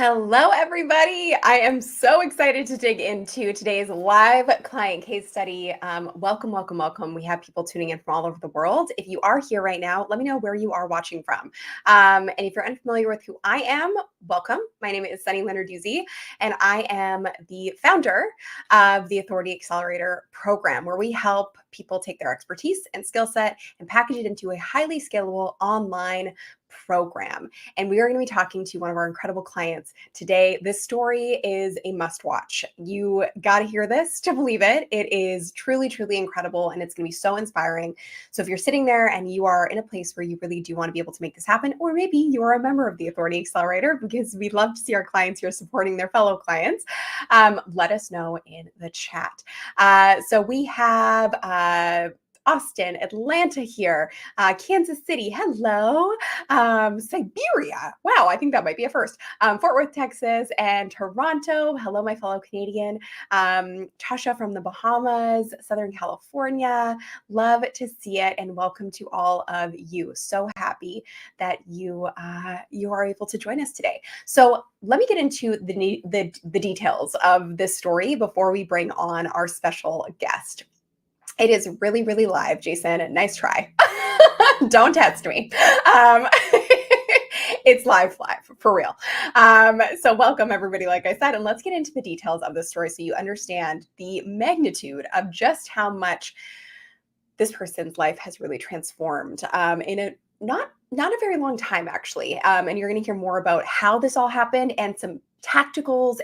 Hello, everybody. I am so excited to dig into today's live client case study. Welcome, welcome, welcome. We have people tuning in from all over the world. If you are here right now, let me know where you are watching from. And if you're unfamiliar with who I am, welcome. My name is Sunny Lenarduzzi, and I am the founder of the Authority Accelerator program, where we help people take their expertise and skill set and package it into a highly scalable online program. And we are going to be talking to one of our incredible clients today. This story is a must watch. You got to hear this to believe it. It is truly, truly incredible, and it's going to be so inspiring. So if you're sitting there and you are in a place where you really do want to be able to make this happen, or maybe you're a member of the Authority Accelerator, because we love to see our clients here supporting their fellow clients, let us know in the chat. So we have Austin, Atlanta here, Kansas City, hello, Siberia, wow, I think that might be a first, Fort Worth, Texas, and Toronto, hello, my fellow Canadian, Tasha from the Bahamas, Southern California, love to see it, and welcome to all of you. So happy that you are able to join us today. So let me get into the details of this story before we bring on our special guest. It is really, really live, Jason. Nice try. Don't test me. It's live, for real. So welcome, everybody, like I said, and let's get into the details of the story so you understand the magnitude of just how much this person's life has really transformed in a not a very long time, actually. And you're going to hear more about how this all happened and some tactical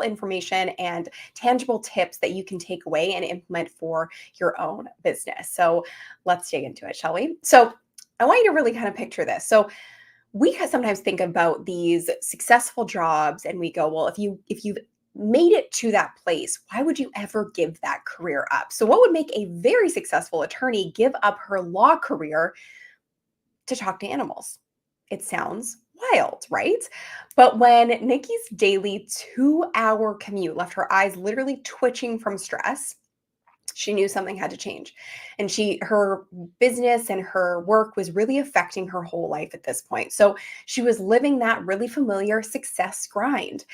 information and tangible tips that you can take away and implement for your own business. So let's dig into it, shall we? So I want you to really kind of picture this. So we sometimes think about these successful jobs and we go, well, if you've made it to that place, why would you ever give that career up? So what would make a very successful attorney give up her law career to talk to animals? It sounds wild, right? But when Nikki's daily 2-hour commute left her eyes literally twitching from stress, she knew something had to change. And her business and her work was really affecting her whole life at this point. So she was living that really familiar success grind,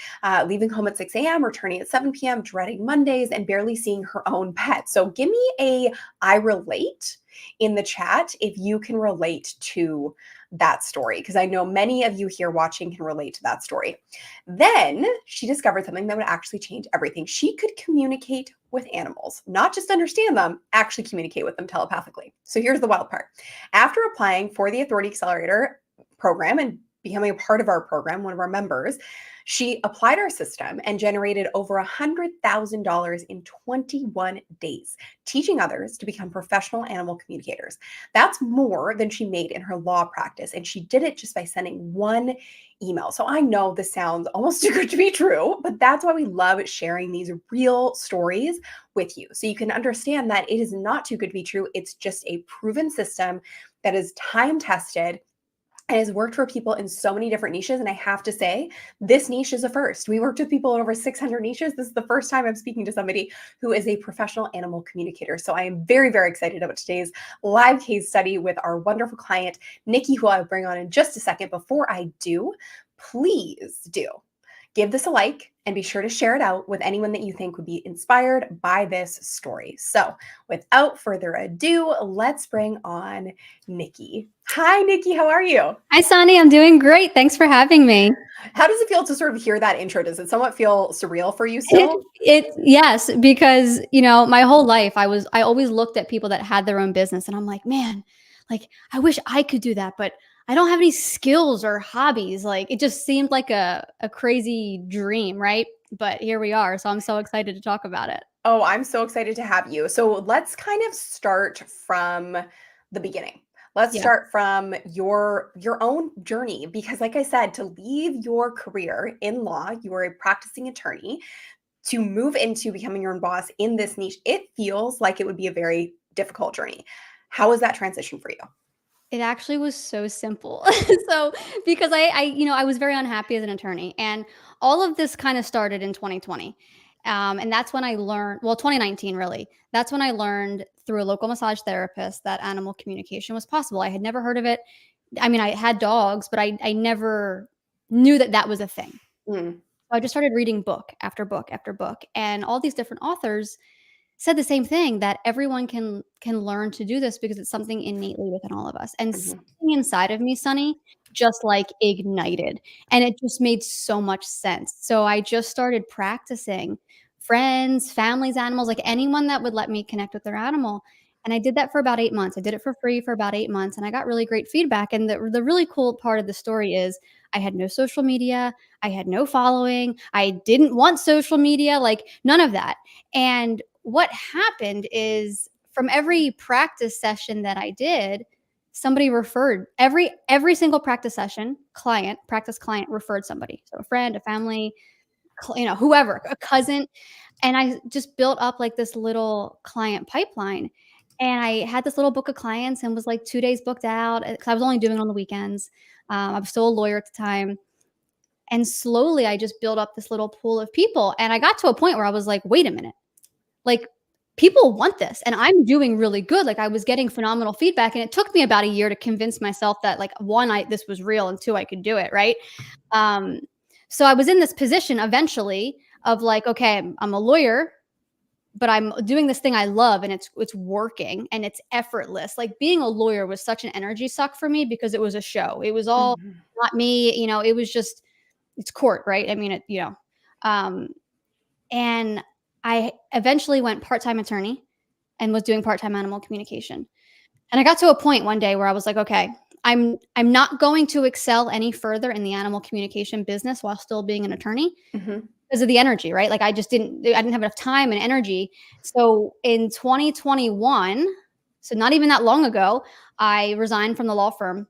leaving home at 6 a.m., returning at 7 p.m., dreading Mondays, and barely seeing her own pet. So give me a I relate in the chat if you can relate to that story, because I know many of you here watching can relate to that story. Then she discovered something that would actually change everything. She could communicate with animals, not just understand them, actually communicate with them telepathically. So here's the wild part. After applying for the Authority Accelerator program and becoming a part of our program, one of our members, she applied our system and generated over $100,000 in 21 days, teaching others to become professional animal communicators. That's more than she made in her law practice, and she did it just by sending one email. So I know this sounds almost too good to be true, but that's why we love sharing these real stories with you, so you can understand that it is not too good to be true. It's just a proven system that is time tested and has worked for people in so many different niches. And I have to say, this niche is a first. We worked with people in over 600 niches. This is the first time I'm speaking to somebody who is a professional animal communicator. So I am very, very excited about today's live case study with our wonderful client, Nikki, who I'll bring on in just a second. Before I do, please do give this a like and be sure to share it out with anyone that you think would be inspired by this story. So without further ado, let's bring on Nikki. Hi, Nikki. How are you? Hi, Sonny. I'm doing great. Thanks for having me. How does it feel to sort of hear that intro? Does it somewhat feel surreal for you still? Yes, because my whole life I always looked at people that had their own business, and I'm like, man, like I wish I could do that, but I don't have any skills or hobbies. Like it just seemed like a crazy dream, right? But here we are. So I'm so excited to talk about it. Oh, I'm so excited to have you. So let's kind of start from the beginning. Let's Yeah. start from your own journey, because like I said, to leave your career in law, you are a practicing attorney, to move into becoming your own boss in this niche, it feels like it would be a very difficult journey. How was that transition for you? It actually was so simple. So because I was very unhappy as an attorney, and all of this kind of started in 2020. And that's when I learned, well, 2019 really. That's when I learned through a local massage therapist that animal communication was possible. I had never heard of it. I mean, I had dogs, but I never knew that that was a thing. Mm. So I just started reading book after book after book, and all these different authors said the same thing, that everyone can learn to do this because it's something innately within all of us. And Mhm. something inside of me, Sunny, just like ignited, and it just made so much sense. So I just started practicing. Friends, families, animals, like anyone that would let me connect with their animal. And I did that for about 8 months. I did it for free for about 8 months, and I got really great feedback. And the really cool part of the story is I had no social media, I had no following, I didn't want social media, like none of that. And what happened is, from every practice session that I did, somebody referred every single practice session, practice client referred somebody. So a friend, a family, whoever, a cousin. And I just built up like this little client pipeline. And I had this little book of clients and was like 2 days booked out because I was only doing it on the weekends. I was still a lawyer at the time. And slowly I just built up this little pool of people. And I got to a point where I was like, wait a minute, like, people want this and I'm doing really good. Like, I was getting phenomenal feedback, and it took me about a year to convince myself that, like, one, I this was real, and two, I could do it, right? Um, so I was in this position eventually of like, okay, I'm a lawyer, but I'm doing this thing I love, and it's working and it's effortless. Like, being a lawyer was such an energy suck for me because it was a show. It was all Mhm. not me, it was just it's court, right? I mean, um and I eventually went part-time attorney and was doing part-time animal communication. And I got to a point one day where I was like, okay, I'm not going to excel any further in the animal communication business while still being an attorney Mhm. because of the energy, right? Like, I didn't have enough time and energy. So in 2021, so not even that long ago, I resigned from the law firm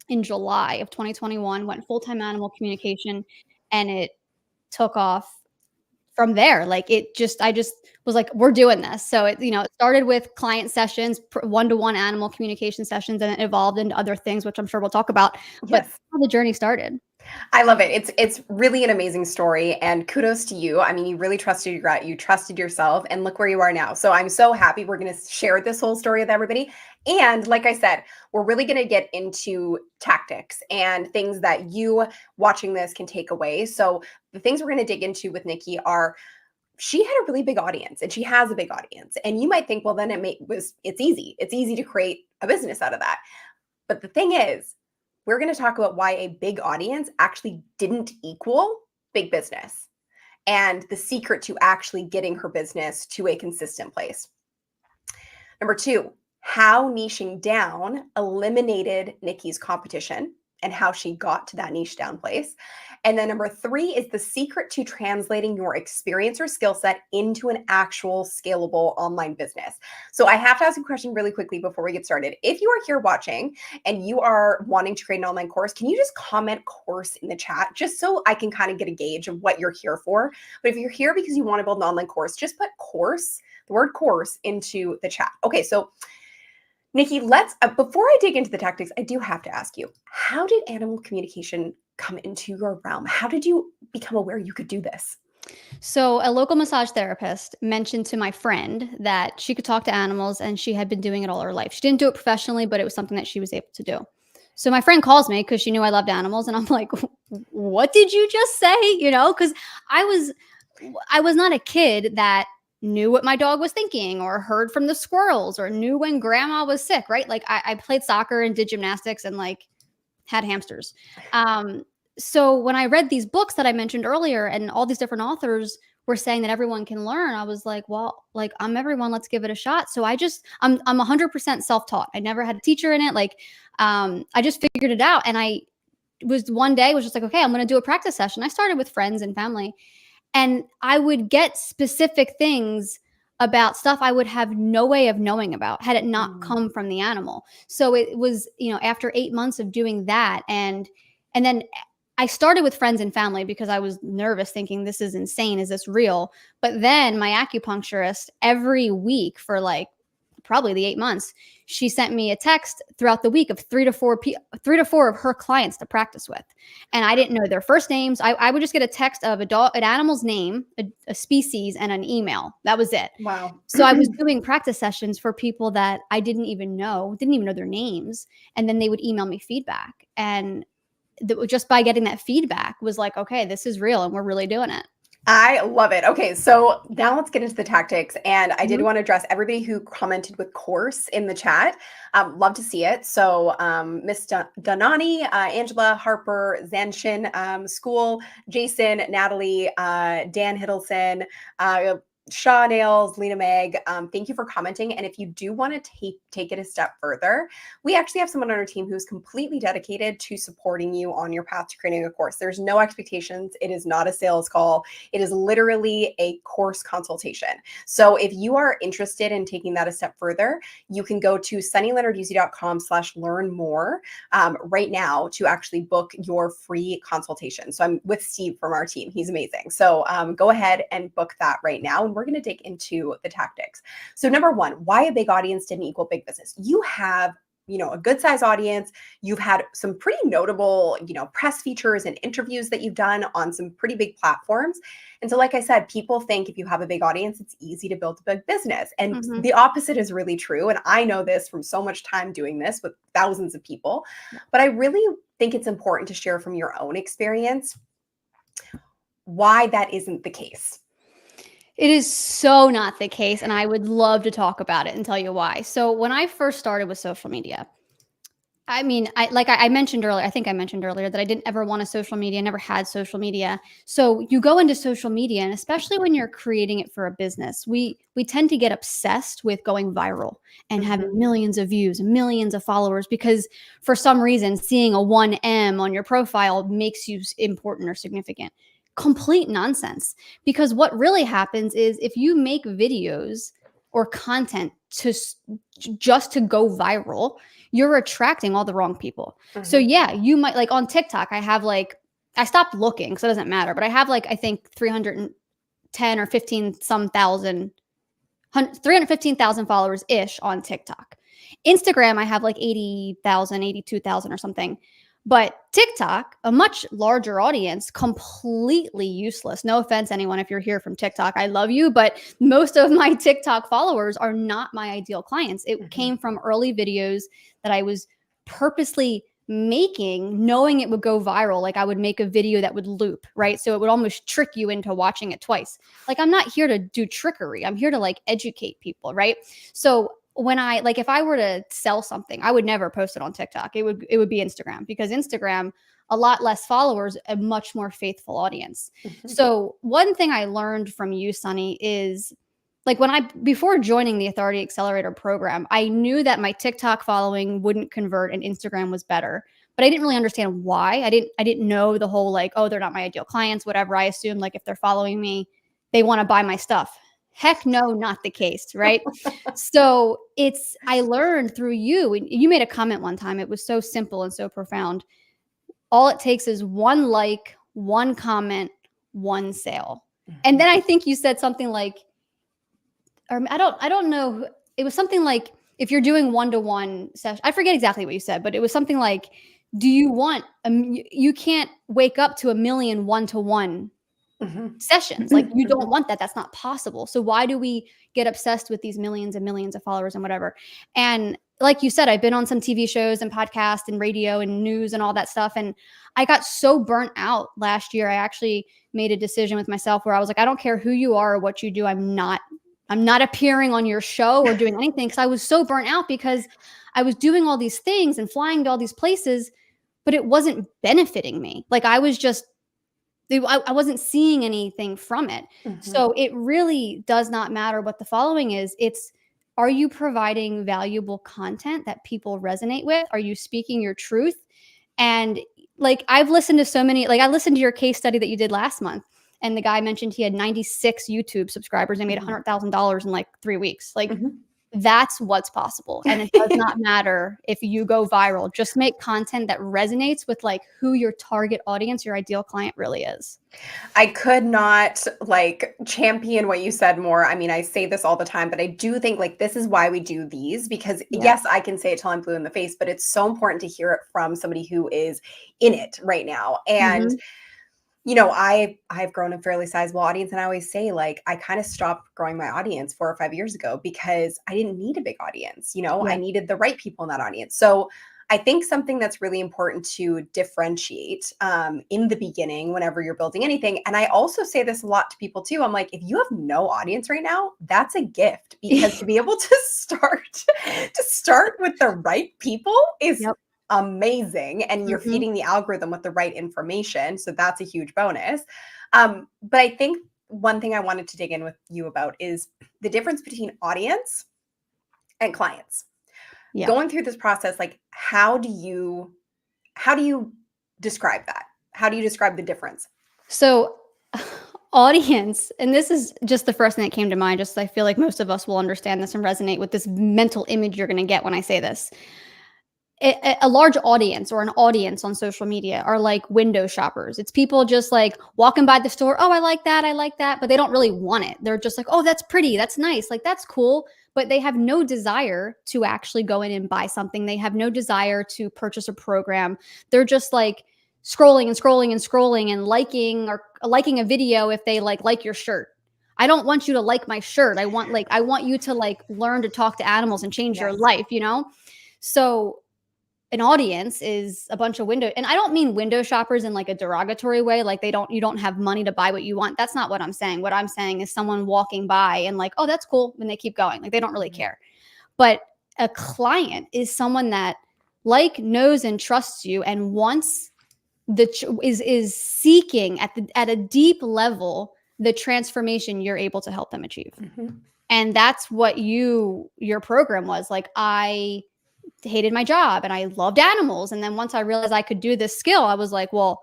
in July of 2021, went full-time animal communication, and it took off from there. Like, I just was like, we're doing this. So it started with client sessions, one-to-one animal communication sessions, and it evolved into other things, which I'm sure we'll talk about. But Yes. that's how the journey started. I love it. It's really an amazing story, and kudos to you. I mean, you really trusted your gut, you trusted yourself, and look where you are now. So I'm so happy we're going to share this whole story with everybody. And like I said, we're really going to get into tactics and things that you watching this can take away. So the things we're going to dig into with Nikki are, she had a really big audience and she has a big audience. And you might think, well, then it's easy. It's easy to create a business out of that. But the thing is, we're going to talk about why a big audience actually didn't equal big business and the secret to actually getting her business to a consistent place. Number two, how niching down eliminated Nikki's competition and how she got to that niche down place. And then number three is the secret to translating your experience or skill set into an actual scalable online business. So I have to ask a question really quickly before we get started. If you are here watching and you are wanting to create an online course, can you just comment course in the chat just so I can kind of get a gauge of what you're here for? But if you're here because you want to build an online course, just put course, the word course, into the chat. Okay, so Nikki, let's before I dig into the tactics, I do have to ask you, how did animal communication come into your realm? How did you become aware you could do this? So a local massage therapist mentioned to my friend that she could talk to animals, and she had been doing it all her life. She didn't do it professionally, but it was something that she was able to do. So my friend calls me because she knew I loved animals, and I'm like, "What did you just say?" Because I was I was not a kid that knew what my dog was thinking or heard from the squirrels or knew when grandma was sick, right? Like, I played soccer and did gymnastics and like had hamsters. Um, so when I read these books that I mentioned earlier, and all these different authors were saying that everyone can learn, I was like, well, like, I'm everyone, let's give it a shot. So I'm 100% self-taught. I never had a teacher in it. Like, I just figured it out. And I was just like, okay, I'm going to do a practice session. I started with friends and family, and I would get specific things about stuff I would have no way of knowing about had it not Mm. come from the animal. So it was, after 8 months of doing that, and then I started with friends and family because I was nervous, thinking, this is insane. Is this real? But then my acupuncturist, every week for like probably the 8 months, she sent me a text throughout the week of 3 to 4 of her clients to practice with. And I didn't know their first names. I would just get a text of an animal's name, a species, and an email. That was it. Wow. So I was doing practice sessions for people that I didn't even know their names. And then they would email me feedback. And just by getting that feedback was like, okay, this is real and we're really doing it. I love it. Okay, so now let's get into the tactics. And I did Mhm. want to address everybody who commented with course in the chat. Love to see it. So Miss Donani, Angela, Harper, Zanshin, School, Jason, Natalie, Dan Hiddleston, Shaw Nails, Lena Meg, thank you for commenting. And if you do want to take it a step further, we actually have someone on our team who's completely dedicated to supporting you on your path to creating a course. There's no expectations. It is not a sales call. It is literally a course consultation. So if you are interested in taking that a step further, you can go to sunnyleonarduzzi.com/learn more right now to actually book your free consultation. So I'm with Steve from our team. He's amazing. So go ahead and book that right now. And we're going to dig into the tactics. So number one, why a big audience didn't equal big business. You have a good size audience. You've had some pretty notable, press features and interviews that you've done on some pretty big platforms. And so, like I said, people think if you have a big audience, it's easy to build a big business. And the opposite is really true. And I know this from so much time doing this with thousands of people, but I really think it's important to share from your own experience why that isn't the case. It is so not the case, and I would love to talk about it and tell you why. So when I first started with social media, I mean, I mentioned earlier, I think I mentioned earlier that I didn't ever want a social media, never had social media. So you go into social media, and especially when you're creating it for a business, we tend to get obsessed with going viral and having millions of views, millions of followers, because for some reason, seeing a 1M on your profile makes you important or significant. Complete nonsense. Because what really happens is if you make videos or content just to go viral, you're attracting all the wrong people. So yeah, you might, like on TikTok, I stopped looking because it doesn't matter, but I have I think 310 or 15 some thousand, 315,000 followers ish on TikTok. Instagram, I have 80,000, 82,000 or something. But TikTok, a much larger audience, completely useless. No offense, anyone, if you're here from TikTok, I love you. But most of my TikTok followers are not my ideal clients. It came from early videos that I was purposely making, knowing it would go viral. Like I would make a video that would loop, right? So it would almost trick you into watching it twice. Like I'm not here to do trickery. I'm here to educate people, right? So when if I were to sell something, I would never post it on TikTok. It would be Instagram, because Instagram, a lot less followers, a much more faithful audience. So one thing I learned from you, Sunny, is before joining the Authority Accelerator program, I knew that my TikTok following wouldn't convert and Instagram was better, but I didn't really understand why. I didn't know the whole oh, they're not my ideal clients, whatever. I assumed if they're following me, they want to buy my stuff. Heck no, not the case, right? So I learned through you, and you made a comment one time. It was so simple and so profound. All it takes is one like, one comment, one sale. And then I think you said something or I don't know. It was something if you're doing one-to-one session, I forget exactly what you said, but it was something do you want, you can't wake up to 1 million one-to-one sessions. You don't want that. That's not possible. So why do we get obsessed with these millions and millions of followers and whatever? And like you said, I've been on some TV shows and podcasts and radio and news and all that stuff. And I got so burnt out last year. I actually made a decision with myself where I was I don't care who you are or what you do. I'm not appearing on your show or doing anything, because I was so burnt out because I was doing all these things and flying to all these places, but it wasn't benefiting me. I wasn't seeing anything from it. So it really does not matter what the following is. Are you providing valuable content that people resonate with? Are you speaking your truth? And I've listened to so many, I listened to your case study that you did last month, and the guy mentioned he had 96 YouTube subscribers and made $100,000 in 3 weeks. That's what's possible. And it does not matter if you go viral. Just make content that resonates with who your target audience, your ideal client really is. I could not champion what you said more. I mean, I say this all the time, but I do think this is why we do these, because yes, I can say it till I'm blue in the face, but it's so important to hear it from somebody who is in it right now. And I've grown a fairly sizable audience, and I always say I kind of stopped growing my audience 4 or 5 years ago because I didn't need a big audience. I needed the right people in that audience. So I think something that's really important to differentiate in the beginning, whenever you're building anything, and I also say this a lot to people too. I'm like, if you have no audience right now, that's a gift, because to be able to start with the right people is Yep. amazing, and you're Mhm. feeding the algorithm with the right information, so that's a huge bonus. But I think one thing I wanted to dig in with you about is the difference between audience and clients. Yeah. Going through this process, like how do you describe that? How do you describe the difference? So, audience, and this is just the first thing that came to mind, just I feel like most of us will understand this and resonate with this mental image you're gonna get when I say this. A large audience or an audience on social media are like window shoppers. It's people just like walking by the store. Oh, I like that, but they don't really want it. They're just like, oh, that's pretty, that's nice, like that's cool, but they have no desire to actually go in and buy something. They have no desire to purchase a program. They're just like scrolling and scrolling and scrolling and liking a video if they like your shirt. I don't want you to like my shirt. I want you to like learn to talk to animals and change your Yes. life, you know? So an audience is a bunch of window, and I don't mean window shoppers in like a derogatory way, like you don't have money to buy what you want. That's not what I'm saying. What I'm saying is someone walking by and like, oh, that's cool, and they keep going, like they don't really Mhm. care. But a client is someone that like knows and trusts you and wants is seeking at a deep level the transformation you're able to help them achieve. Mhm. And that's what your program was. Like, I hated my job and I loved animals. And then once I realized I could do this skill, I was like, well,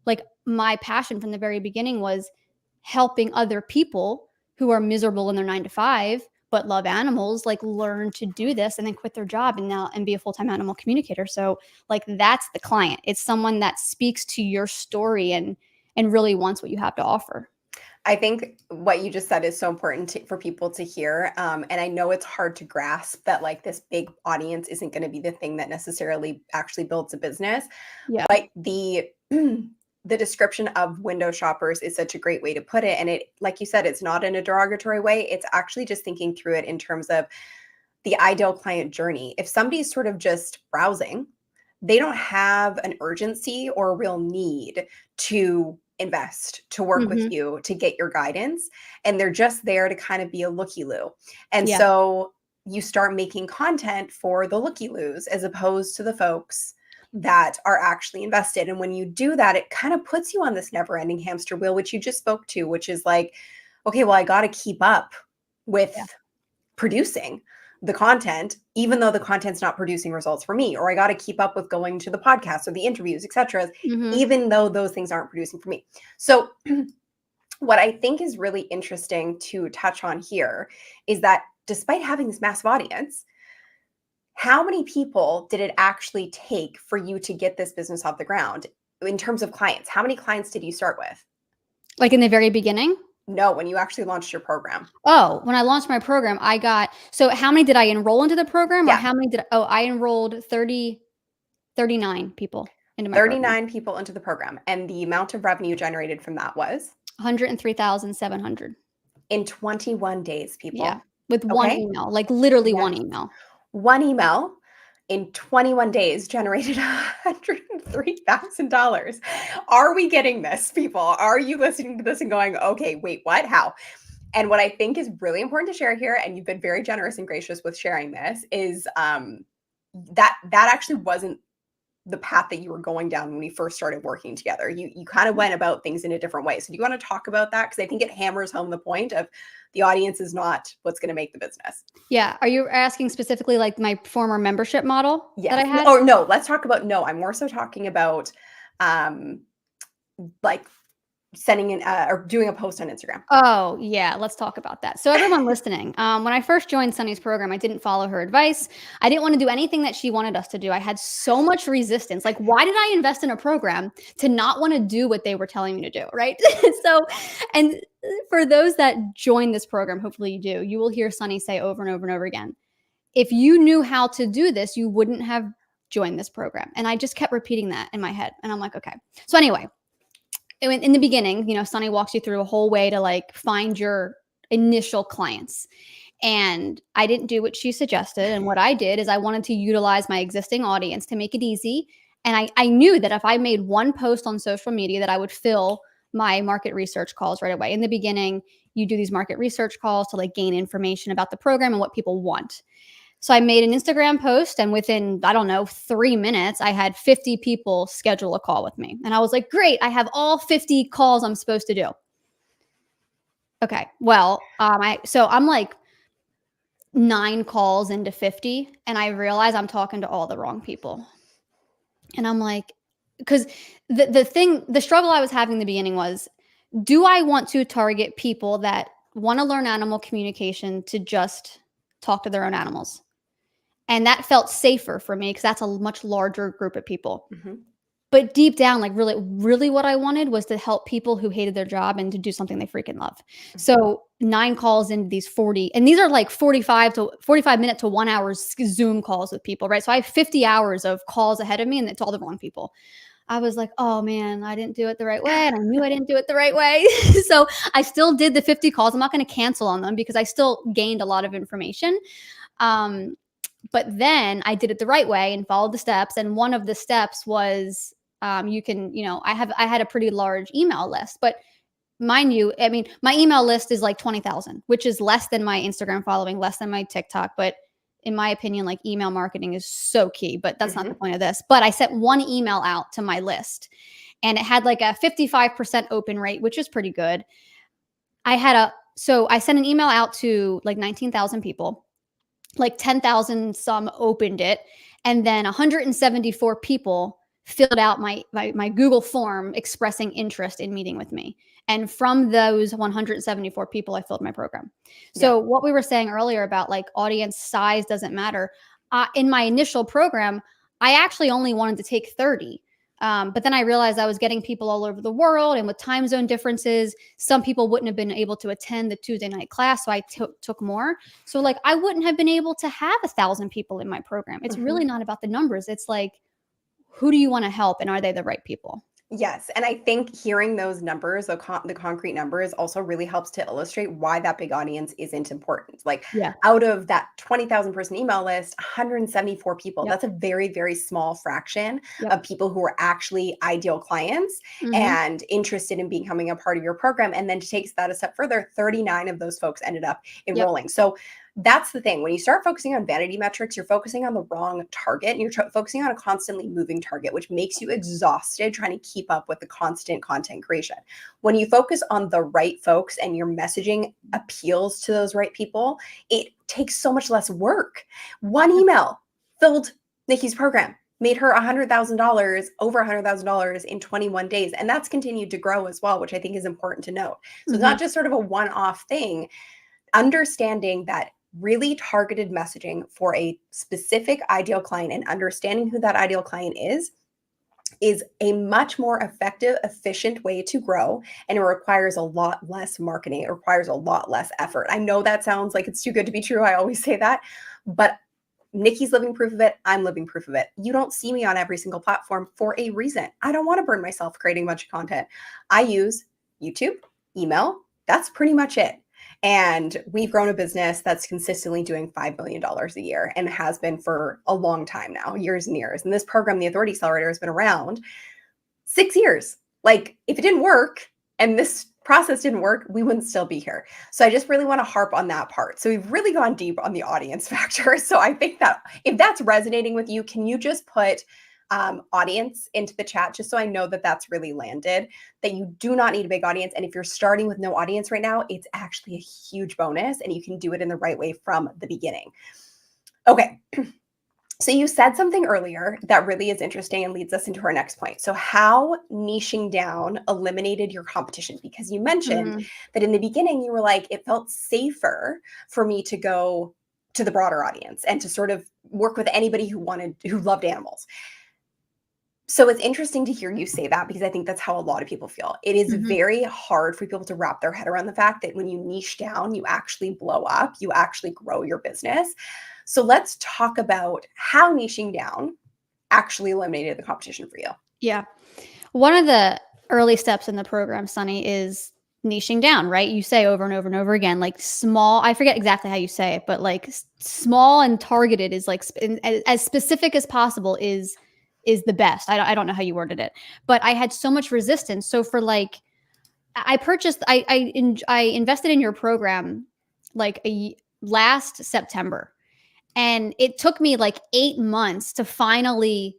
like my passion from the very beginning was helping other people who are miserable in their 9 to 5 but love animals, like learn to do this and then quit their job and be a full-time animal communicator. So like that's the client. It's someone that speaks to your story and really wants what you have to offer. I think what you just said is so important for people to hear. And I know it's hard to grasp that like this big audience isn't going to be the thing that necessarily actually builds a business. Yeah. But the the description of window shoppers is such a great way to put it. And it, like you said, it's not in a derogatory way. It's actually just thinking through it in terms of the ideal client journey. If somebody's sort of just browsing, they don't have an urgency or a real need to invest, to work with Hmm. you, to get your guidance. And they're just there to kind of be a looky loo. And Yeah. so you start making content for the looky loos as opposed to the folks that are actually invested. And when you do that, it kind of puts you on this never ending hamster wheel, which you just spoke to, which is like, okay, well, I got to keep up with Yeah. producing the content, even though the content's not producing results for me, or I got to keep up with going to the podcast or the interviews, etc., Hmm. even though those things aren't producing for me. So what I think is really interesting to touch on here is that despite having this massive audience, how many people did it actually take for you to get this business off the ground in terms of clients? How many clients did you start with? Like in the very beginning. No, when you actually launched your program. Oh, when I launched my program, I got, so how many did I enroll into the program or Yeah, how many I enrolled 39 people into my program. 39 people into the program. And the amount of revenue generated from that was 103,700. in 21 days, Yeah, people. with one Okay. email, like literally Yes. one email. One email in 21 days generated $103,000. Are we getting this, people? Are you listening to this and going, okay, wait, what? How? And what I think is really important to share here, and you've been very generous and gracious with sharing this, is that actually wasn't the path that you were going down when we first started working together. You kind of went about things in a different way. So do you want to talk about that? Because I think it hammers home the point of the audience is not what's going to make the business. Yeah, are you asking specifically like my former membership model that Yes. I had? Or no, let's talk about no. I'm more so talking about um like sending in or doing a post on Instagram. Oh, yeah, let's talk about that. So everyone listening, when I first joined Sunny's program, I didn't follow her advice. I didn't want to do anything that she wanted us to do. I had so much resistance. Like, why did I invest in a program to not want to do what they were telling me to do, right? So, and for those that join this program, hopefully you do, you will hear Sunny say over and over and over again, if you knew how to do this, you wouldn't have joined this program. And I just kept repeating that in my head. And I'm like, okay. So anyway, in the beginning, Sunny walks you through a whole way to like find your initial clients. And I didn't do what she suggested. And what I did is I wanted to utilize my existing audience to make it easy. And I knew that if I made one post on social media that I would fill my market research calls right away. In the beginning, you do these market research calls to like gain information about the program and what people want. So I made an Instagram post, and within, I don't know, 3 minutes, I had 50 people schedule a call with me. And I was like, great, I have all 50 calls I'm supposed to do. Okay, well, I'm like 9 calls into 50, and I realize I'm talking to all the wrong people. And I'm like, because the struggle I was having in the beginning was, do I want to target people that want to learn animal communication to just talk to their own animals? And that felt safer for me because that's a much larger group of people. Mm-hmm. But deep down, like really, really what I wanted was to help people who hated their job and to do something they freaking love. Mm-hmm. So 9 calls into these 40, and these are like 45 minute to 1 hour Zoom calls with people, right? So I have 50 hours of calls ahead of me, and it's all the wrong people. I was like, oh man, I didn't do it the right way. And I knew I didn't do it the right way. So I still did the 50 calls. I'm not going to cancel on them because I still gained a lot of information. But then I did it the right way and followed the steps. And one of the steps was, I had a pretty large email list, but mind you, I mean, my email list is like 20,000, which is less than my Instagram following, less than my TikTok. But in my opinion, like email marketing is so key, but that's not the point of this. But I sent one email out to my list, and it had like a 55% open rate, which is pretty good. So I sent an email out to like 19,000 people, like 10,000 some opened it, and then 174 people filled out my Google form expressing interest in meeting with me. And from those 174 people, I filled my program. So what we were saying earlier about like audience size doesn't matter. In my initial program, I actually only wanted to take 30. But then I realized I was getting people all over the world, and with time zone differences, some people wouldn't have been able to attend the Tuesday night class. So I took more. So like I wouldn't have been able to have 1,000 people in my program. It's really not about the numbers. It's like, who do you want to help, and are they the right people? Yes. And I think hearing those numbers, the concrete numbers, also really helps to illustrate why that big audience isn't important. Like Yeah. out of that 20,000 person email list, 174 people, Yep. that's a very, very small fraction Yep. of people who are actually ideal clients and interested in becoming a part of your program. And then to take that a step further, 39 of those folks ended up enrolling. So that's the thing. When you start focusing on vanity metrics, you're focusing on the wrong target, and you're focusing on a constantly moving target, which makes you exhausted trying to keep up with the constant content creation. When you focus on the right folks and your messaging appeals to those right people, it takes so much less work. One email filled Nikki's program, made her $100,000, over $100,000 in 21 days. And that's continued to grow as well, which I think is important to note. So it's not just sort of a one-off thing. Understanding that really targeted messaging for a specific ideal client and understanding who that ideal client is a much more effective, efficient way to grow. And it requires a lot less marketing. It requires a lot less effort. I know that sounds like it's too good to be true. I always say that, but Nikki's living proof of it. I'm living proof of it. You don't see me on every single platform for a reason. I don't want to burn myself creating a bunch of content. I use YouTube, email. That's pretty much it. And we've grown a business that's consistently doing $5 million a year and has been for a long time now, years and years. And this program, the Authority Accelerator, has been around 6 years. Like, if it didn't work and this process didn't work, we wouldn't still be here. So I just really want to harp on that part. So we've really gone deep on the audience factor. So I think that if that's resonating with you, can you just put audience into the chat, just so I know that that's really landed, that you do not need a big audience. And if you're starting with no audience right now, it's actually a huge bonus, and you can do it in the right way from the beginning. Okay. So you said something earlier that really is interesting and leads us into our next point. So how niching down eliminated your competition, because you mentioned that in the beginning you were like, it felt safer for me to go to the broader audience and to sort of work with anybody who loved animals. So it's interesting to hear you say that, because I think that's how a lot of people feel. It is very hard for people to wrap their head around the fact that when you niche down, you actually blow up, you actually grow your business. So let's talk about how niching down actually eliminated the competition for you. Yeah. One of the early steps in the program, Sunny, is niching down, right? You say over and over and over again, like small, I forget exactly how you say it, but like small and targeted is like as specific as possible is the best. I don't know how you worded it, but I had so much resistance. So for like, I purchased, I invested in your program like last September, and it took me like 8 months to finally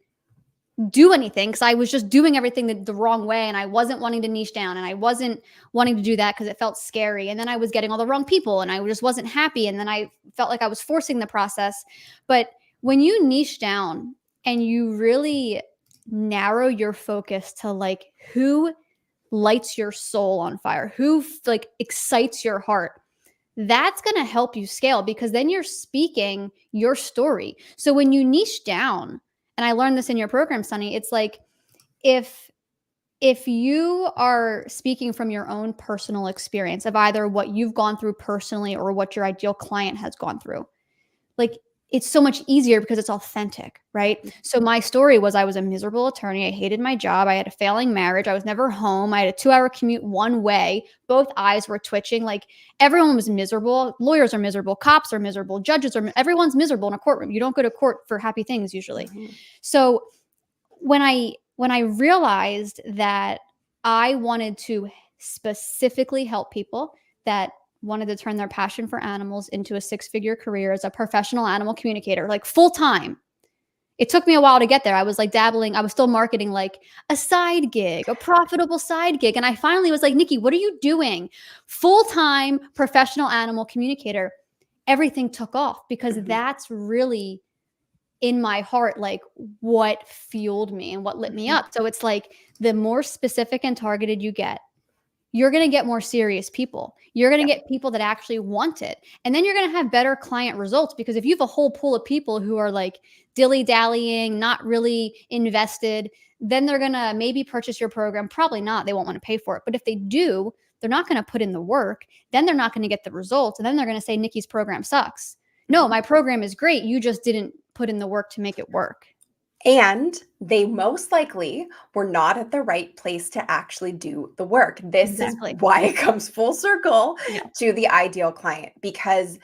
do anything because I was just doing everything the wrong way, and I wasn't wanting to niche down, and I wasn't wanting to do that because it felt scary, and then I was getting all the wrong people, and I just wasn't happy, and then I felt like I was forcing the process. But when you niche down and you really narrow your focus to like who lights your soul on fire, who like excites your heart, that's going to help you scale because then you're speaking your story. So when you niche down, and I learned this in your program, Sunny, it's like if you are speaking from your own personal experience of either what you've gone through personally or what your ideal client has gone through, like it's so much easier because it's authentic, right? So my story was I was a miserable attorney. I hated my job. I had a failing marriage. I was never home. I had a 2-hour commute one way. Both eyes were twitching. Like everyone was miserable. Lawyers are miserable. Cops are miserable. Judges are, everyone's miserable in a courtroom. You don't go to court for happy things usually. So when I realized that I wanted to specifically help people that wanted to turn their passion for animals into a 6-figure career as a professional animal communicator, like full time. It took me a while to get there. I was like dabbling. I was still marketing like a side gig, a profitable side gig. And I finally was like, Nikki, what are you doing? Full-time professional animal communicator. Everything took off because that's really in my heart, like what fueled me and what lit me up. So it's like the more specific and targeted you get, you're going to get more serious people. You're going to get people that actually want it. And then you're going to have better client results because if you have a whole pool of people who are like dilly-dallying, not really invested, then they're going to maybe purchase your program. Probably not. They won't want to pay for it. But if they do, they're not going to put in the work. Then they're not going to get the results. And then they're going to say, Nikki's program sucks. No, my program is great. You just didn't put in the work to make it work. And they most likely were not at the right place to actually do the work. This is why it comes full circle to the ideal client, because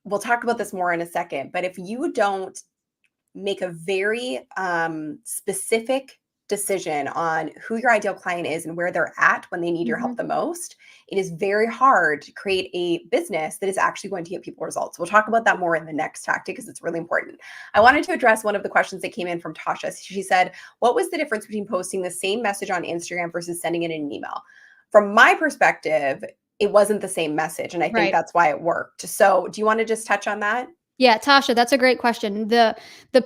we'll talk about this more in a second. But if you don't make a very specific decision on who your ideal client is and where they're at when they need your help the most, it is very hard to create a business that is actually going to get people results. We'll talk about that more in the next tactic because it's really important. I wanted to address one of the questions that came in from Tasha. She said, what was the difference between posting the same message on Instagram versus sending it in an email? From my perspective, it wasn't the same message. And I think that's why it worked. So do you want to just touch on that? Yeah, Tasha, that's a great question. The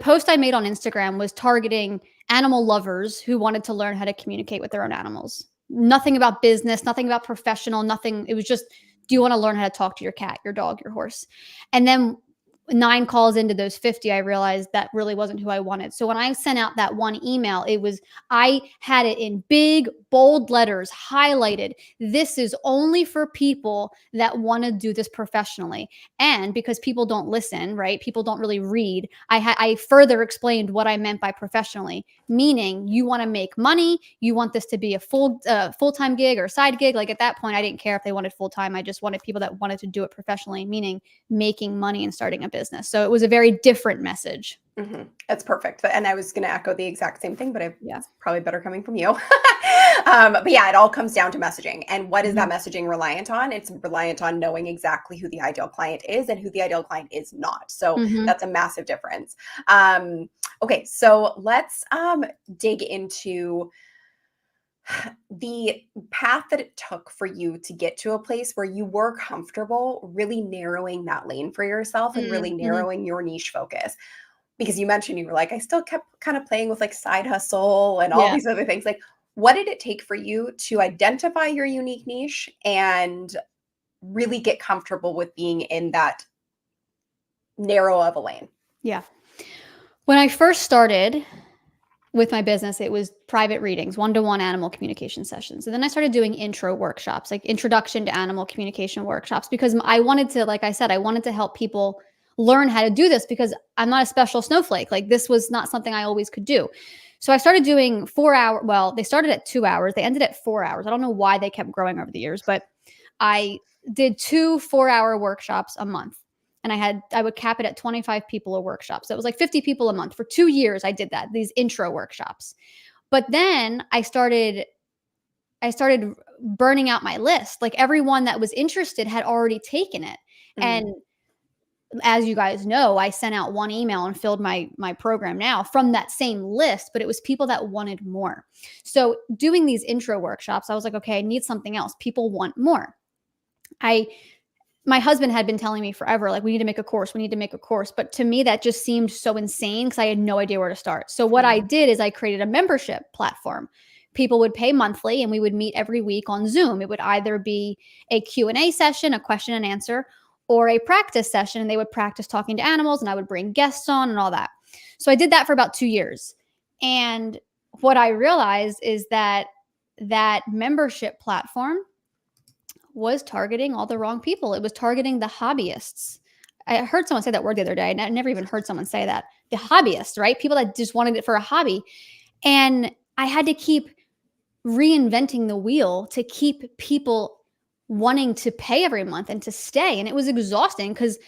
post I made on Instagram was targeting animal lovers who wanted to learn how to communicate with their own animals. Nothing about business, nothing about professional, nothing. It was just, do you want to learn how to talk to your cat, your dog, your horse? And then 9 calls into those 50, I realized that really wasn't who I wanted. So when I sent out that one email, I had it in big, bold letters, highlighted. This is only for people that want to do this professionally. And because people don't listen, right? People don't really read. I further explained what I meant by professionally, meaning you want to make money. You want this to be a full-time gig or side gig. Like at that point, I didn't care if they wanted full-time. I just wanted people that wanted to do it professionally, meaning making money and starting a business. So it was a very different message. That's perfect. And I was going to echo the exact same thing, but it's probably better coming from you. But yeah, it all comes down to messaging. And what is that messaging reliant on? It's reliant on knowing exactly who the ideal client is and who the ideal client is not. So that's a massive difference. Okay, so let's dig into the path that it took for you to get to a place where you were comfortable really narrowing that lane for yourself and really narrowing your niche focus. Because you mentioned you were like, I still kept kind of playing with like side hustle and all these other things. Like, what did it take for you to identify your unique niche and really get comfortable with being in that narrow of a lane? Yeah. When I first started with my business, it was private readings, one-to-one animal communication sessions. And then I started doing intro workshops, like introduction to animal communication workshops, because I wanted to, like I said, I wanted to help people learn how to do this because I'm not a special snowflake. Like this was not something I always could do. So I started doing 4 hour. Well, they started at 2 hours. They ended at 4 hours. I don't know why they kept growing over the years, but I did 2 4-hour workshops a month. And I would cap it at 25 people a workshop. So it was like 50 people a month. For 2 years, I did that, these intro workshops. But then I started burning out my list. Like everyone that was interested had already taken it. Mm. And as you guys know, I sent out one email and filled my program now from that same list, but it was people that wanted more. So doing these intro workshops, I was like, okay, I need something else. People want more. My husband had been telling me forever, like, we need to make a course, we need to make a course. But to me, that just seemed so insane because I had no idea where to start. So what I did is I created a membership platform. People would pay monthly and we would meet every week on Zoom. It would either be a Q&A session, a question and answer, or a practice session. And they would practice talking to animals and I would bring guests on and all that. So I did that for about 2 years. And what I realized is that membership platform was targeting all the wrong people. It was targeting the hobbyists. I heard someone say that word the other day. I never even heard someone say that. The hobbyists, right? People that just wanted it for a hobby. And I had to keep reinventing the wheel to keep people wanting to pay every month and to stay. And it was exhausting because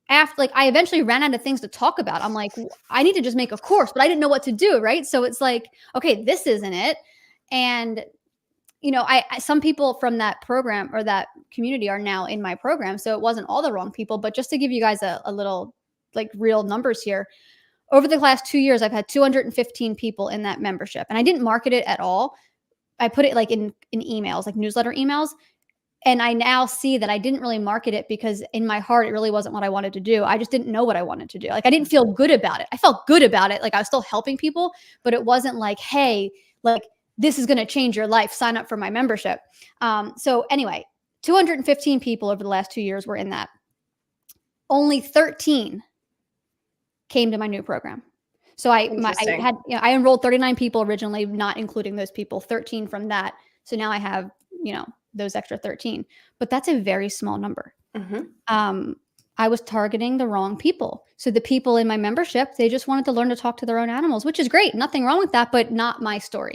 I eventually ran out of things to talk about. I'm like, I need to just make a course, but I didn't know what to do. Right. So it's like, okay, this isn't it. And some people from that program or that community are now in my program. So it wasn't all the wrong people, but just to give you guys a little like real numbers here, over the last 2 years, I've had 215 people in that membership and I didn't market it at all. I put it like in emails, like newsletter emails. And I now see that I didn't really market it because in my heart, it really wasn't what I wanted to do. I just didn't know what I wanted to do. Like I didn't feel good about it. I felt good about it. Like I was still helping people, but it wasn't like, hey, like this is going to change your life. Sign up for my membership. So anyway, 215 people over the last 2 years were in that. Only 13 came to my new program. So I had, I enrolled 39 people originally, not including those people, 13 from that. So now I have, those extra 13, but that's a very small number. Mm-hmm. I was targeting the wrong people. So the people in my membership, they just wanted to learn to talk to their own animals, which is great. Nothing wrong with that, but not my story.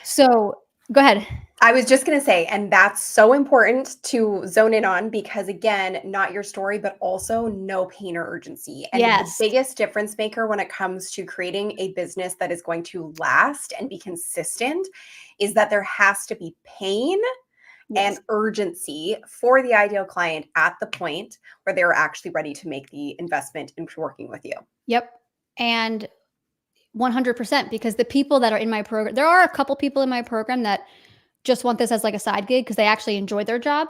So go ahead. I was just going to say, and that's so important to zone in on because, again, not your story, but also no pain or urgency. And Yes. the biggest difference maker when it comes to creating a business that is going to last and be consistent is that there has to be pain and urgency for the ideal client at the point where they're actually ready to make the investment into working with you. Yep. And 100%, because the people that are in my program, there are a couple people in my program that just want this as like a side gig because they actually enjoy their job.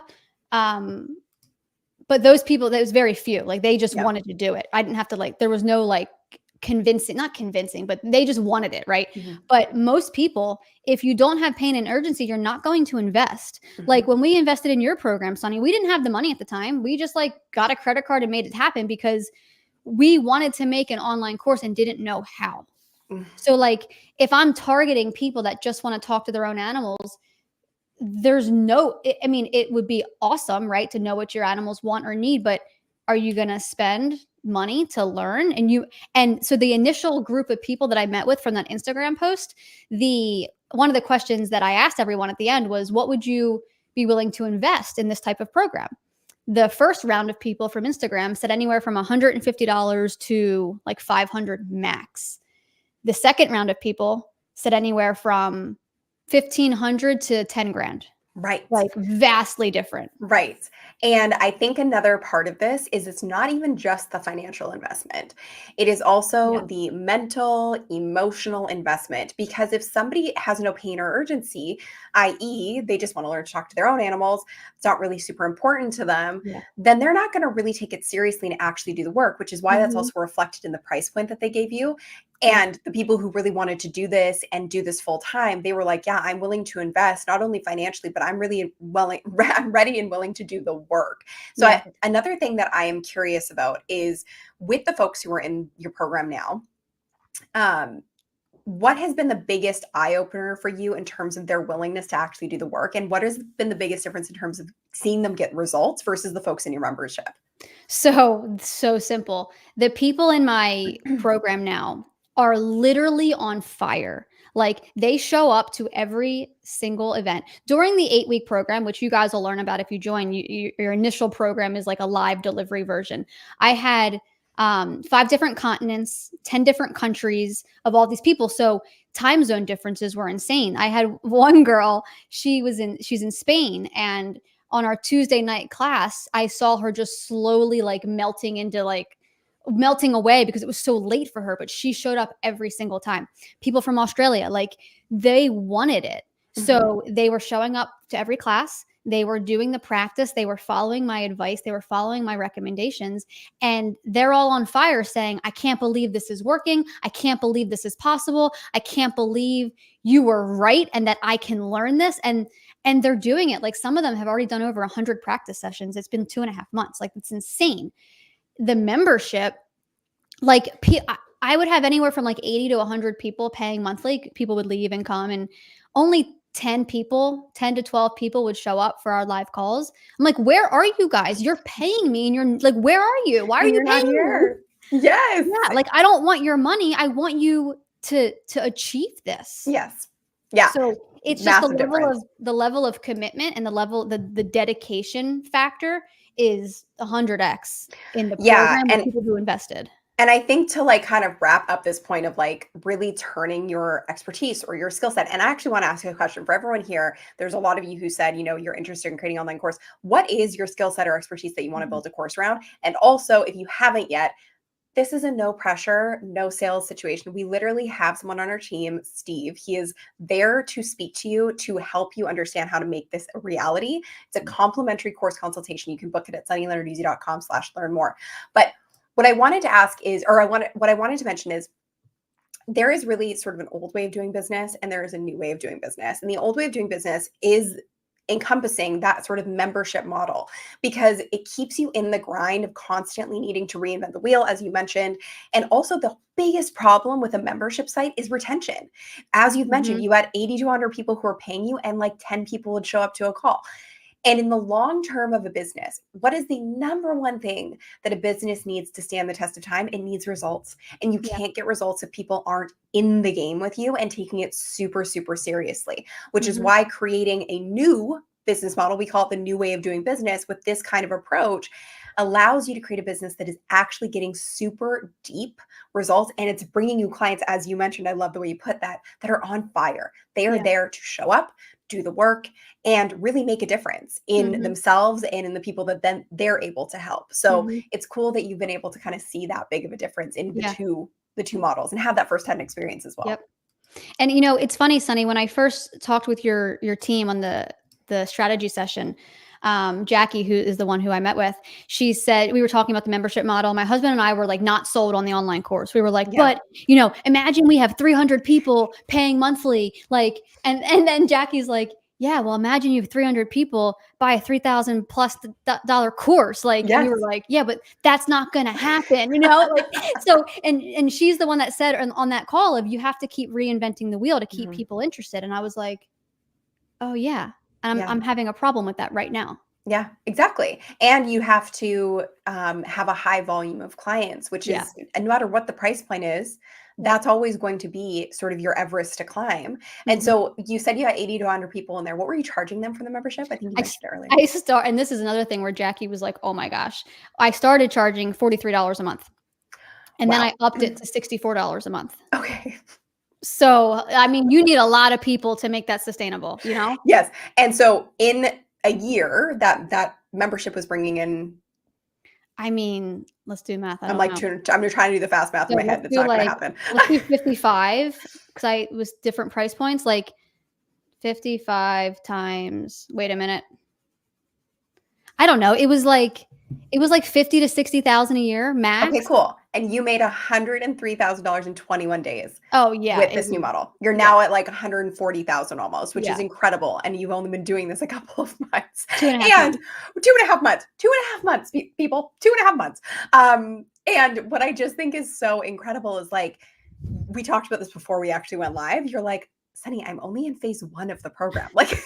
But those people, that was very few. Like they just wanted to do it. I didn't have to there was no not convincing, but they just wanted it, right? Mm-hmm. But most people, if you don't have pain and urgency, you're not going to invest. Mm-hmm. Like when we invested in your program, Sonny, we didn't have the money at the time. We just got a credit card and made it happen because we wanted to make an online course and didn't know how. Mm-hmm. So if I'm targeting people that just want to talk to their own animals, it would be awesome, right? To know what your animals want or need, but are you going to spend money to learn? And so the initial group of people that I met with from that Instagram post, one of the questions that I asked everyone at the end was, what would you be willing to invest in this type of program? The first round of people from Instagram said anywhere from $150 to $500 max. The second round of people said anywhere from $1,500 to $10,000. Right. Vastly different. Right. And I think another part of this is it's not even just the financial investment. It is also the mental, emotional investment. Because if somebody has no pain or urgency, i.e., they just want to learn to talk to their own animals, it's not really super important to them, then they're not going to really take it seriously and actually do the work, which is why that's also reflected in the price point that they gave you. And the people who really wanted to do this and do this full time, they were like, yeah, I'm willing to invest, not only financially, but I'm ready and willing to do the work. So another thing that I am curious about is with the folks who are in your program now, what has been the biggest eye opener for you in terms of their willingness to actually do the work? And what has been the biggest difference in terms of seeing them get results versus the folks in your membership? So simple. The people in my program now are literally on fire. Like they show up to every single event during the 8-week program, which you guys will learn about if you join. Your initial program is like a live delivery version. I had 5 different continents, 10 different countries of all these people. So time zone differences were insane. I had one girl, she's in Spain, and on our Tuesday night class, I saw her just slowly like melting away because it was so late for her, but she showed up every single time. People from Australia, like they wanted it. So they were showing up to every class. They were doing the practice. They were following my advice. They were following my recommendations. And they're all on fire saying, I can't believe this is working. I can't believe this is possible. I can't believe you were right and that I can learn this. And they're doing it. Like some of them have already done over 100 practice sessions. It's been 2.5 months. Like it's insane. The membership, like I would have anywhere from like 80 to 100 people paying monthly. People would leave and come, and only 10 to 12 people would show up for our live calls. I'm like, where are you guys? You're paying me, and you're like, where are you? Why are you paying me? Yes. Yeah, like I don't want your money. I want you to achieve this. Yes. Yeah. So it's just the level of commitment and the dedication factor is 100x in the program and people who invested. And I think to like kind of wrap up this point of like really turning your expertise or your skill set. And I actually want to ask you a question for everyone here. There's a lot of you who said, you know, you're interested in creating an online course. What is your skill set or expertise that you want to build a course around? And also, if you haven't yet, this is a no pressure, no sales situation. We literally have someone on our team, Steve. He is there to speak to you, to help you understand how to make this a reality. It's a complimentary course consultation. You can book it at sunnyleonardeasy.com/learn more. But what I wanted to ask is, what I wanted to mention is, there is really sort of an old way of doing business and there is a new way of doing business. And the old way of doing business is encompassing that sort of membership model because it keeps you in the grind of constantly needing to reinvent the wheel, as you mentioned. And also the biggest problem with a membership site is retention. As you've mentioned, you had 80 to 100 people who are paying you and like 10 people would show up to a call. And in the long term of a business, what is the number one thing that a business needs to stand the test of time? It needs results. And you can't get results if people aren't in the game with you and taking it super, super seriously, which is why creating a new business model, we call it the new way of doing business with this kind of approach, allows you to create a business that is actually getting super deep results. And it's bringing you clients, as you mentioned, I love the way you put that are on fire. They are there to show up, do the work, and really make a difference in themselves and in the people that then they're able to help. So it's cool that you've been able to kind of see that big of a difference in the two models and have that firsthand experience as well. Yep. And you know, it's funny, Sunny, when I first talked with your team on the strategy session, Jackie, who is the one who I met with, she said, we were talking about the membership model. My husband and I were like not sold on the online course. We were like, but you know, imagine we have 300 people paying monthly, like, and then Jackie's like, yeah, well, imagine you have 300 people buy a $3,000+ course. Like, and we were like, yeah, but that's not going to happen, you know? Like, so, and she's the one that said on that call of, you have to keep reinventing the wheel to keep people interested. And I was like, oh yeah. And I'm having a problem with that right now. Yeah, exactly. And you have to have a high volume of clients, which is, no matter what the price point is, that's always going to be sort of your Everest to climb. And so you said you had 80 to 100 people in there. What were you charging them for the membership? I think you mentioned it earlier. And this is another thing where Jackie was like, oh my gosh, I started charging $43 a month. And then I upped it to $64 a month. Okay. So, I mean, you need a lot of people to make that sustainable, you know? Yes. And so in a year that membership was bringing in, I mean, let's do math. I'm trying to do the fast math in my head. It's not going to happen. Let's do 55 because it was different price points. Like 55 times, wait a minute. I don't know. It was like 50 to 60,000 a year max. Okay, cool. And you made $103,000 in 21 days. Oh yeah. With this new model. You're now at like 140,000 almost, which is incredible. And you've only been doing this a couple of months. 2.5 months. 2.5 months, people. 2.5 months. And what I just think is so incredible is like, we talked about this before we actually went live. You're like, Sunny, I'm only in phase 1 of the program. Like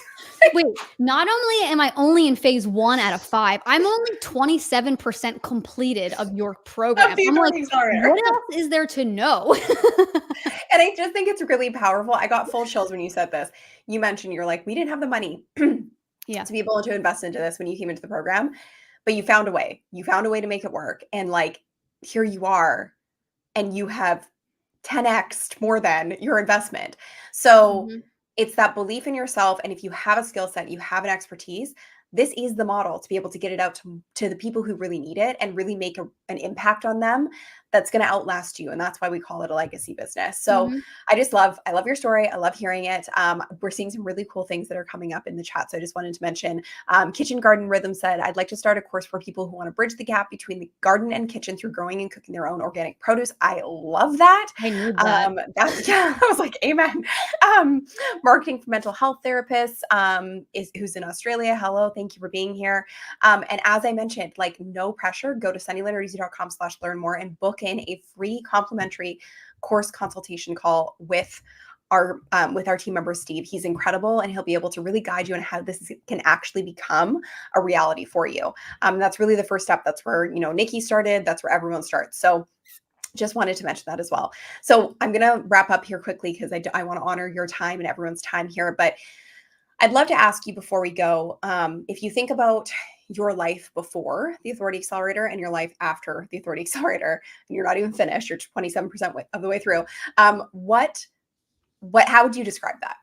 Wait, not only am I only in phase 1 out of 5, I'm only 27% completed of your Of program. the I'm like, Authority Accelerator. what else is there to know? And I just think it's really powerful. I got full chills when you said this. You mentioned you're like, we didn't have the money Yeah. to be able to invest into this when you came into the program, but you found a way. You found a way to make it work. And like, here you are, and you have 10x more than your investment. So Mhm. it's that belief in yourself. And if you have a skill set, you have an expertise, this is the model to be able to get it out to the people who really need it and really make an impact on them that's going to outlast you. And that's why we call it a legacy business. So Mhm. I love your story. I love hearing it. We're seeing some really cool things that are coming up in the chat. So I just wanted to mention Kitchen Garden Rhythm said, I'd like to start a course for people who want to bridge the gap between the garden and kitchen through growing and cooking their own organic produce. I love that. I need that. Yeah, I was like, amen. Marketing for mental health therapists who's in Australia. Hello, thank you for being here. And as I mentioned, like no pressure, go to sunnylenardeasy.com/learn more and book in a free complimentary course consultation call with our team member Steve. He's incredible, and he'll be able to really guide you on how this can actually become a reality for you. That's really the first step. That's where Nikki started. That's where everyone starts. So just wanted to mention that as well. So I'm going to wrap up here quickly because I want to honor your time and everyone's time here. But I'd love to ask you before we go, if you think about your life before the Authority Accelerator and your life after the Authority Accelerator, and you're not even finished, you're 27% of the way through. How would you describe that?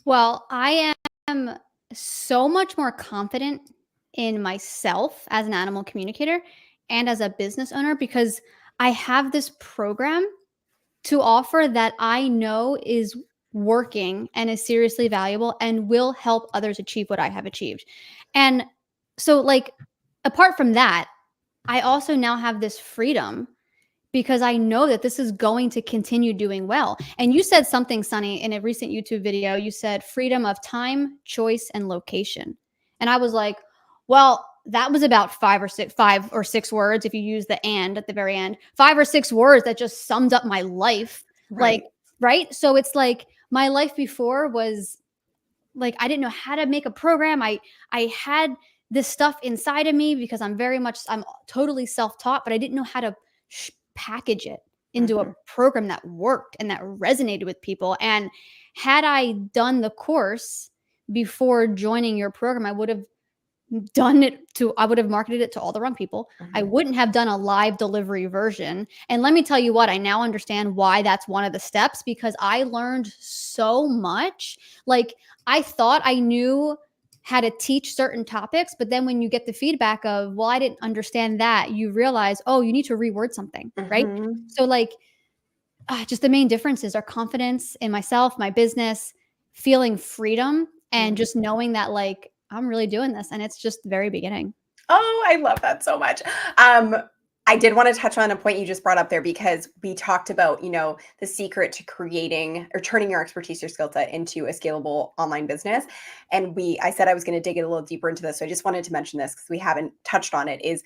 Well, I am so much more confident in myself as an animal communicator and as a business owner because I have this program to offer that I know is working and is seriously valuable and will help others achieve what I have achieved. And so, like, apart from that, I also now have this freedom because I know that this is going to continue doing well. And you said something, Sunny, in a recent YouTube video. You said freedom of time, choice, and location. And I was like, well, that was about five or six words. If you use the and at the very end, 5 or 6 words that just summed up my life. Like, Right. right. So it's like my life before was like, I didn't know how to make a program. I had this stuff inside of me because I'm totally self-taught, but I didn't know how to package it into a Mm-hmm. program that worked and that resonated with people. And had I done the course before joining your program, I would have marketed it to all the wrong people. I Mm-hmm. wouldn't have done a live delivery version. And let me tell you what, I now understand why that's one of the steps because I learned so much. Like I thought I knew how to teach certain topics, but then when you get the feedback of, well, I didn't understand that, you realize, oh, you need to reword something, right? Mm-hmm. So like just the main differences are confidence in myself, my business, feeling freedom, and just knowing that like I'm really doing this and it's just the very beginning. Oh, I love that so much. I did want to touch on a point you just brought up there because we talked about, the secret to creating or turning your expertise, your skill set into a scalable online business. And I said I was going to dig it a little deeper into this. So I just wanted to mention this because we haven't touched on it is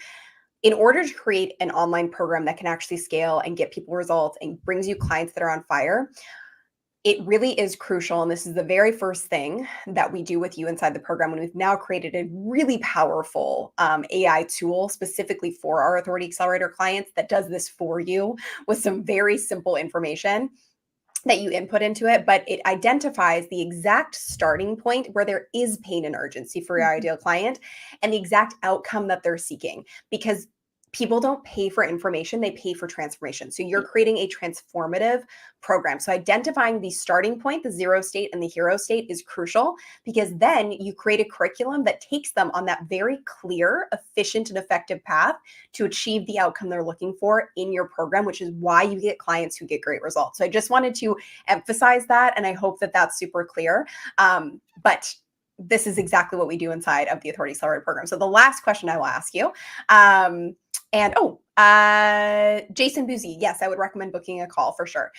in order to create an online program that can actually scale and get people results and brings you clients that are on fire, it really is crucial. And this is the very first thing that we do with you inside the program when we've now created a really powerful AI tool specifically for our Authority Accelerator clients that does this for you with some very simple information that you input into it, but it identifies the exact starting point where there is pain and urgency for your Mhm. ideal client and the exact outcome that they're seeking. Because people don't pay for information, they pay for transformation. So you're creating a transformative program. So identifying the starting point, the zero state and the hero state is crucial because then you create a curriculum that takes them on that very clear, efficient, and effective path to achieve the outcome they're looking for in your program, which is why you get clients who get great results. So I just wanted to emphasize that, and I hope that that's super clear. But this is exactly what we do inside of the Authority Accelerator program. So the last question I will ask you, Jason Boozy, yes, I would recommend booking a call for sure.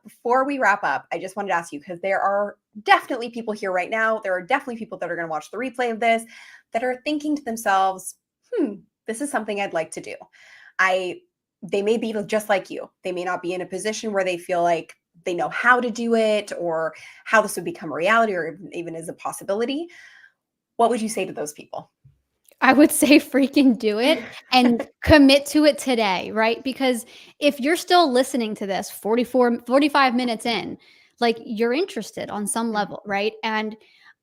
Before we wrap up, I just wanted to ask you, because there are definitely people here right now, there are definitely people that are going to watch the replay of this that are thinking to themselves, this is something I'd like to do. They may be just like you. They may not be in a position where they feel like they know how to do it or how this would become a reality or even is a possibility, what would you say to those people? I would say freaking do it and commit to it today, right? Because if you're still listening to this 45 minutes in, like you're interested on some level, right? And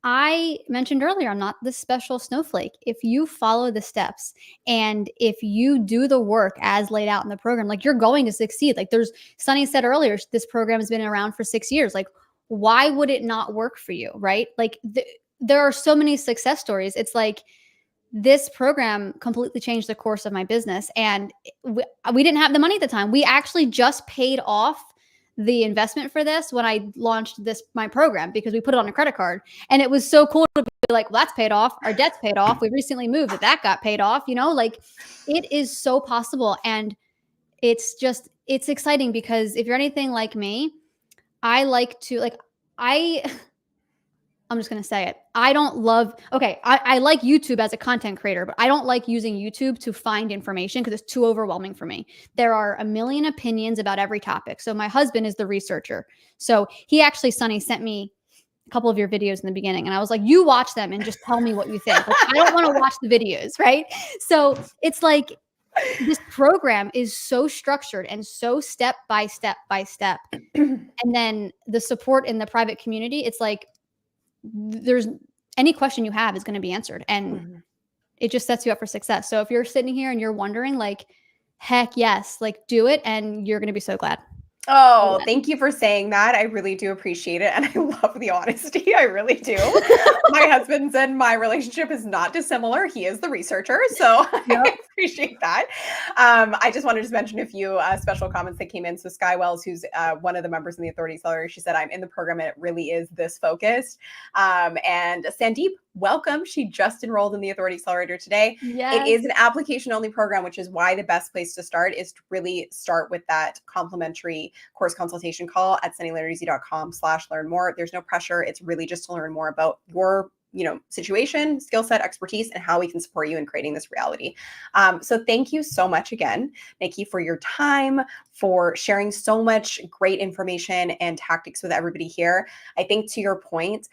I mentioned earlier, I'm not this special snowflake. If you follow the steps and if you do the work as laid out in the program, like you're going to succeed. Like Sunny said earlier, this program has been around for 6 years. Like, why would it not work for you, right? Like, there are so many success stories. It's like, this program completely changed the course of my business. And we didn't have the money at the time. We actually just paid off the investment for this when I launched my program, because we put it on a credit card. And it was so cool to be like, well, that's paid off. Our debt's paid off. We recently moved, that got paid off, like it is so possible. And it's exciting because if you're anything like me, I like to I I'm just going to say it. I like YouTube as a content creator, but I don't like using YouTube to find information because it's too overwhelming for me. There are a million opinions about every topic. So my husband is the researcher. So Sunny sent me a couple of your videos in the beginning, and I was like, you watch them and just tell me what you think. Like, I don't want to watch the videos, right? So it's like, this program is so structured and so step by step by step. And then the support in the private community, it's like, there's any question you have is going to be answered, and it just sets you up for success. So if you're sitting here and you're wondering, like, heck yes, like do it, and you're going to be so glad. Oh, thank you for saying that. I really do appreciate it. And I love the honesty. I really do. My husband's and my relationship is not dissimilar. He is the researcher. So I appreciate that. I just wanted to mention a few special comments that came in. So Sky Wells, who's one of the members in the Authority Accelerator, she said, I'm in the program and it really is this focused. And Sandeep, welcome. She just enrolled in the Authority Accelerator today. Yes. It is an application only program, which is why the best place to start is to really start with that complimentary course consultation call at sunnyleonardz.com/learn more. There's no pressure. It's really just to learn more about your situation, skill set, expertise, and how we can support you in creating this reality. So thank you so much again, Nikki, for your time, for sharing so much great information and tactics with everybody here. I think to your point,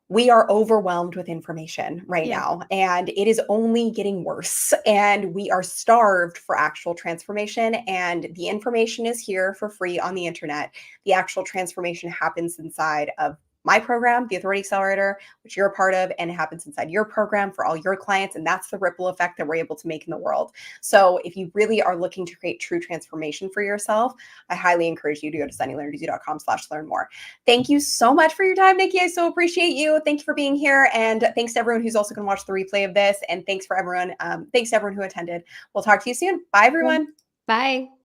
we are overwhelmed with information right now, and it is only getting worse. And we are starved for actual transformation. And the information is here for free on the internet. The actual transformation happens inside of my program, the Authority Accelerator, which you're a part of, and it happens inside your program for all your clients. And that's the ripple effect that we're able to make in the world. So if you really are looking to create true transformation for yourself, I highly encourage you to go to sunnyleonardz.com/learn more. Thank you so much for your time, Nikki. I so appreciate you. Thank you for being here. And thanks to everyone who's also going to watch the replay of this. And thanks to everyone who attended. We'll talk to you soon. Bye, everyone. Bye.